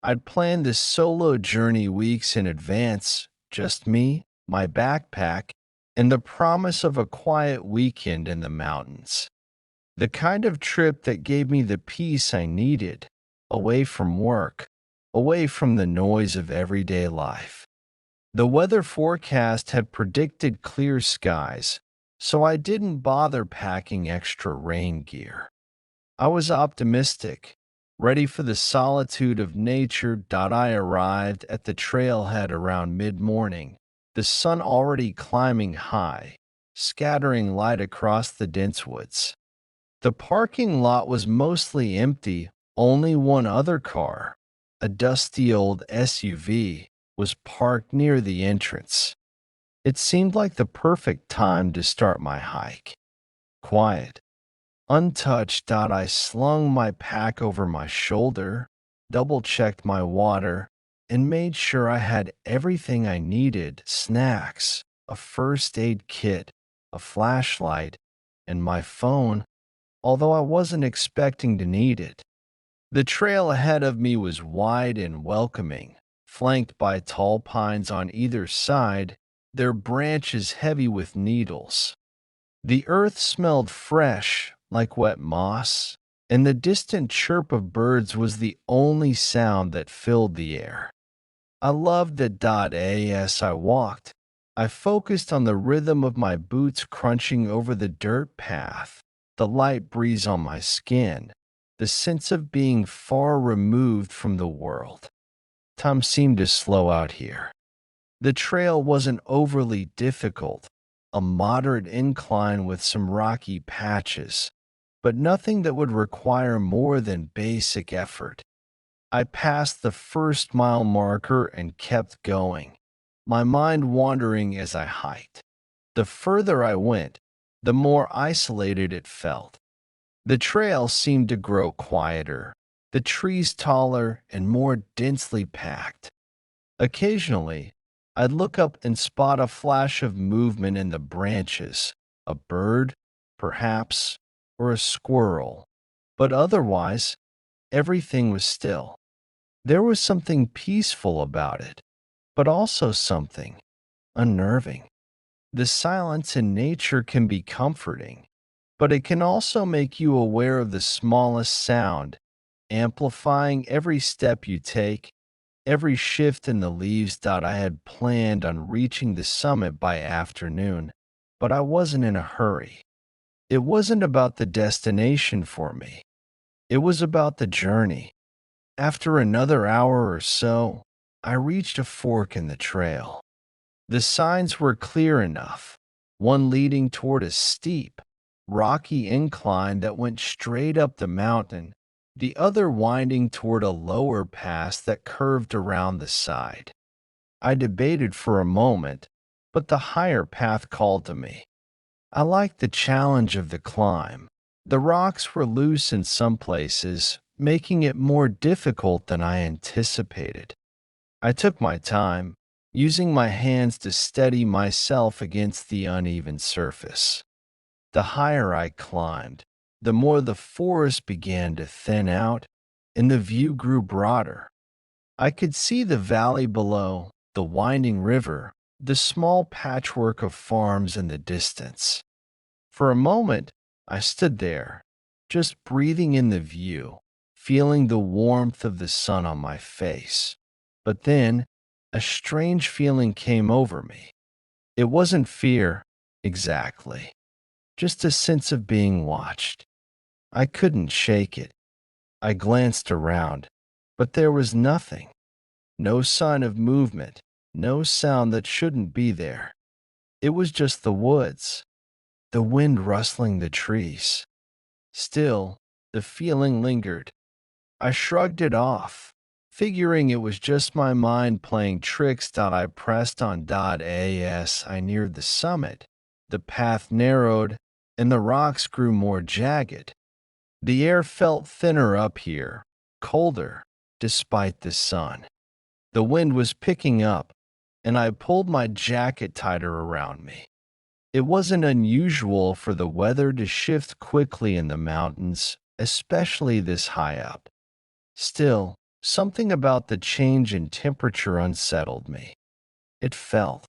I'd planned this solo journey weeks in advance, just me, my backpack, and the promise of a quiet weekend in the mountains. The kind of trip that gave me the peace I needed, away from work, away from the noise of everyday life. The weather forecast had predicted clear skies, so I didn't bother packing extra rain gear. I was optimistic, ready for the solitude of nature. I arrived at the trailhead around mid morning, the sun already climbing high, scattering light across the dense woods. The parking lot was mostly empty, only one other car, a dusty old SUV, was parked near the entrance. It seemed like the perfect time to start my hike. Quiet, untouched. I slung my pack over my shoulder, double checked my water, and made sure I had everything I needed: snacks, a first aid kit, a flashlight, and my phone, although I wasn't expecting to need it. The trail ahead of me was wide and welcoming, flanked by tall pines on either side, their branches heavy with needles. The earth smelled fresh, like wet moss, and the distant chirp of birds was the only sound that filled the air. I loved it. As I walked, I focused on the rhythm of my boots crunching over the dirt path, the light breeze on my skin, the sense of being far removed from the world. Time seemed to slow out here. The trail wasn't overly difficult, a moderate incline with some rocky patches, but nothing that would require more than basic effort. I passed the first mile marker and kept going, my mind wandering as I hiked. The further I went, the more isolated it felt. The trail seemed to grow quieter, the trees taller and more densely packed. Occasionally, I'd look up and spot a flash of movement in the branches, a bird, perhaps, or a squirrel, but otherwise, everything was still. There was something peaceful about it, but also something unnerving. The silence in nature can be comforting, but it can also make you aware of the smallest sound, amplifying every step you take, every shift in the leaves. I had planned on reaching the summit by afternoon, but I wasn't in a hurry. It wasn't about the destination for me, it was about the journey. After another hour or so, I reached a fork in the trail. The signs were clear enough, one leading toward a steep, rocky incline that went straight up the mountain, the other winding toward a lower pass that curved around the side. I debated for a moment, but the higher path called to me. I liked the challenge of the climb. The rocks were loose in some places, making it more difficult than I anticipated. I took my time, using my hands to steady myself against the uneven surface. The higher I climbed, the more the forest began to thin out and the view grew broader. I could see the valley below, the winding river, the small patchwork of farms in the distance. For a moment, I stood there, just breathing in the view, feeling the warmth of the sun on my face. But then, a strange feeling came over me. It wasn't fear, exactly, just a sense of being watched. I couldn't shake it. I glanced around, but there was nothing. No sign of movement, no sound that shouldn't be there. It was just the woods, the wind rustling the trees. Still, the feeling lingered. I shrugged it off, figuring it was just my mind playing tricks. I pressed on. As I neared the summit, the path narrowed and the rocks grew more jagged. The air felt thinner up here, colder, despite the sun. The wind was picking up, and I pulled my jacket tighter around me. It wasn't unusual for the weather to shift quickly in the mountains, especially this high up. Still, Something about the change in temperature unsettled me. It felt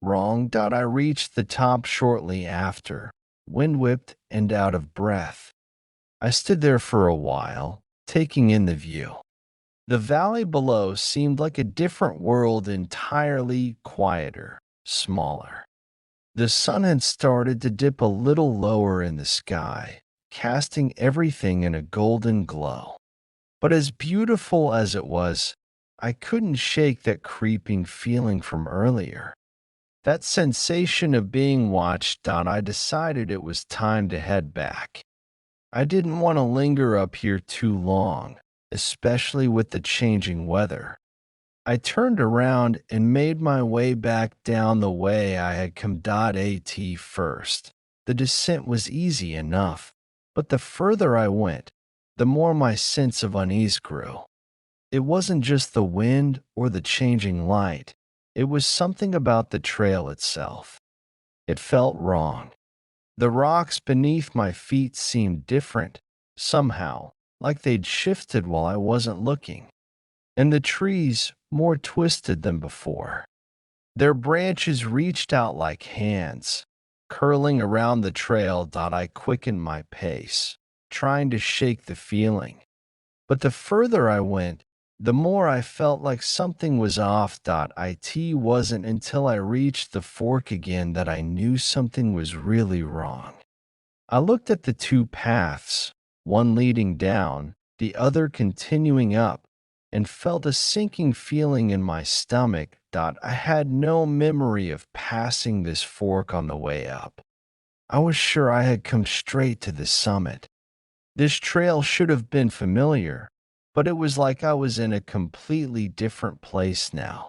wrong. I reached the top shortly after, wind whipped and out of breath. I stood there for a while, taking in the view. The valley below seemed like a different world, entirely quieter, smaller. The sun had started to dip a little lower in the sky, casting everything in a golden glow. But as beautiful as it was, I couldn't shake that creeping feeling from earlier. That sensation of being watched. I decided it was time to head back. I didn't want to linger up here too long, especially with the changing weather. I turned around and made my way back down the way I had come. At first, the descent was easy enough, but the further I went, the more my sense of unease grew. It wasn't just the wind or the changing light, it was something about the trail itself. It felt wrong. The rocks beneath my feet seemed different, somehow, like they'd shifted while I wasn't looking. And the trees more twisted than before. Their branches reached out like hands, curling around the trail. I quickened my pace, trying to shake the feeling. But the further I went, the more I felt like something was off. It wasn't until I reached the fork again that I knew something was really wrong. I looked at the two paths, one leading down, the other continuing up, and felt a sinking feeling in my stomach. I had no memory of passing this fork on the way up. I was sure I had come straight to the summit. This trail should have been familiar, but it was like I was in a completely different place now.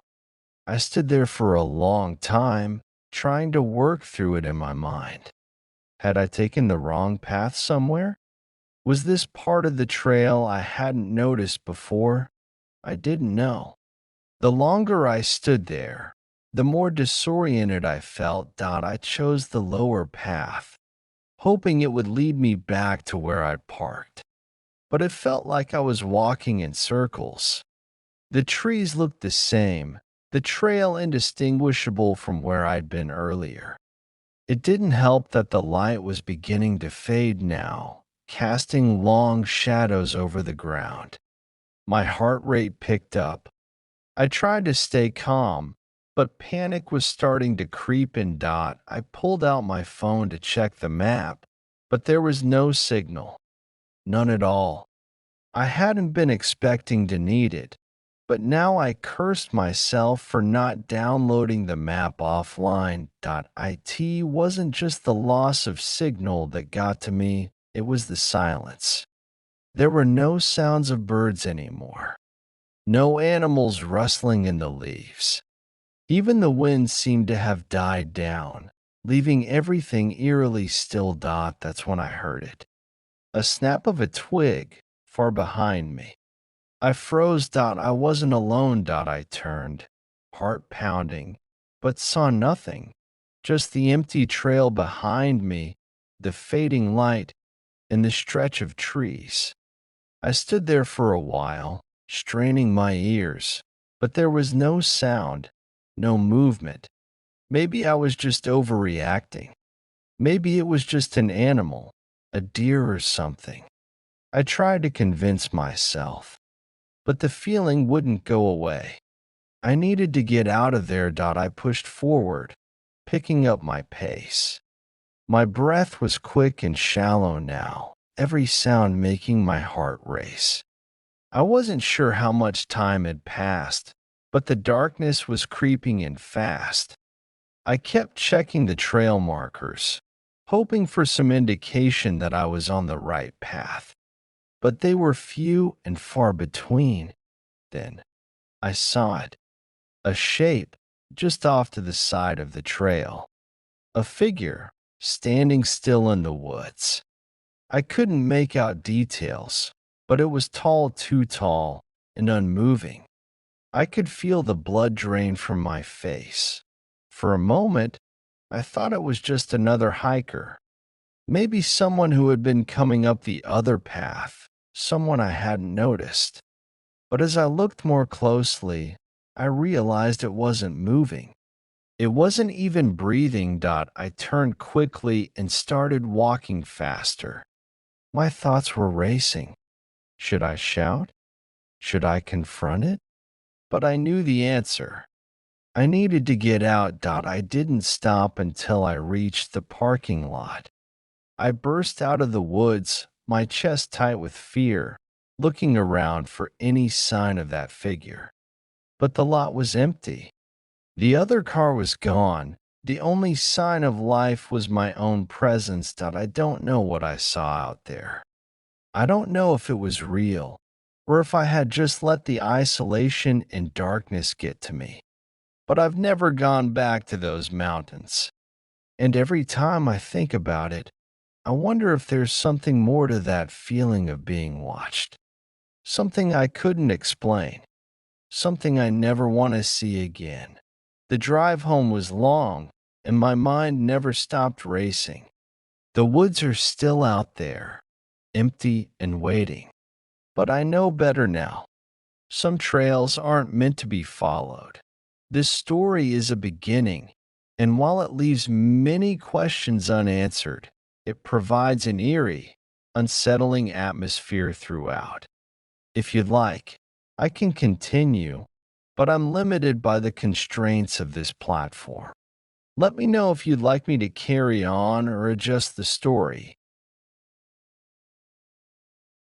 I stood there for a long time, trying to work through it in my mind. Had I taken the wrong path somewhere? Was this part of the trail I hadn't noticed before? I didn't know. The longer I stood there, the more disoriented I felt. I chose the lower path, hoping it would lead me back to where I'd parked. But it felt like I was walking in circles. The trees looked the same, the trail indistinguishable from where I'd been earlier. It didn't help that the light was beginning to fade now, casting long shadows over the ground. My heart rate picked up. I tried to stay calm, but panic was starting to creep in. I pulled out my phone to check the map, but there was no signal. None at all. I hadn't been expecting to need it, but now I cursed myself for not downloading the map offline. It wasn't just the loss of signal that got to me, it was the silence. There were no sounds of birds anymore, no animals rustling in the leaves. Even the wind seemed to have died down, leaving everything eerily still. That's when I heard it. A snap of a twig far behind me. I froze. I wasn't alone. I turned, heart pounding, but saw nothing. Just the empty trail behind me, the fading light, and the stretch of trees. I stood there for a while, straining my ears, but there was no sound, no movement. Maybe I was just overreacting. Maybe it was just an animal, a deer or something. I tried to convince myself, but the feeling wouldn't go away. I needed to get out of there. I pushed forward, picking up my pace. My breath was quick and shallow now, every sound making my heart race. I wasn't sure how much time had passed, but the darkness was creeping in fast. I kept checking the trail markers, hoping for some indication that I was on the right path. But they were few and far between. Then I saw it, a shape just off to the side of the trail, a figure standing still in the woods. I couldn't make out details, but it was tall, too tall, and unmoving. I could feel the blood drain from my face. For a moment, I thought it was just another hiker, maybe someone who had been coming up the other path, someone I hadn't noticed. But as I looked more closely, I realized it wasn't moving. It wasn't even breathing. I turned quickly and started walking faster. My thoughts were racing. Should I shout? Should I confront it? But I knew the answer. I needed to get out. I didn't stop until I reached the parking lot. I burst out of the woods, my chest tight with fear, looking around for any sign of that figure. But the lot was empty. The other car was gone. The only sign of life was my own presence. I don't know what I saw out there. I don't know if it was real, or if I had just let the isolation and darkness get to me. But I've never gone back to those mountains. And every time I think about it, I wonder if there's something more to that feeling of being watched. Something I couldn't explain. Something I never want to see again. The drive home was long, and my mind never stopped racing. The woods are still out there, empty and waiting. But I know better now. Some trails aren't meant to be followed. This story is a beginning, and while it leaves many questions unanswered, it provides an eerie, unsettling atmosphere throughout. If you'd like, I can continue, but I'm limited by the constraints of this platform. Let me know if you'd like me to carry on or adjust the story.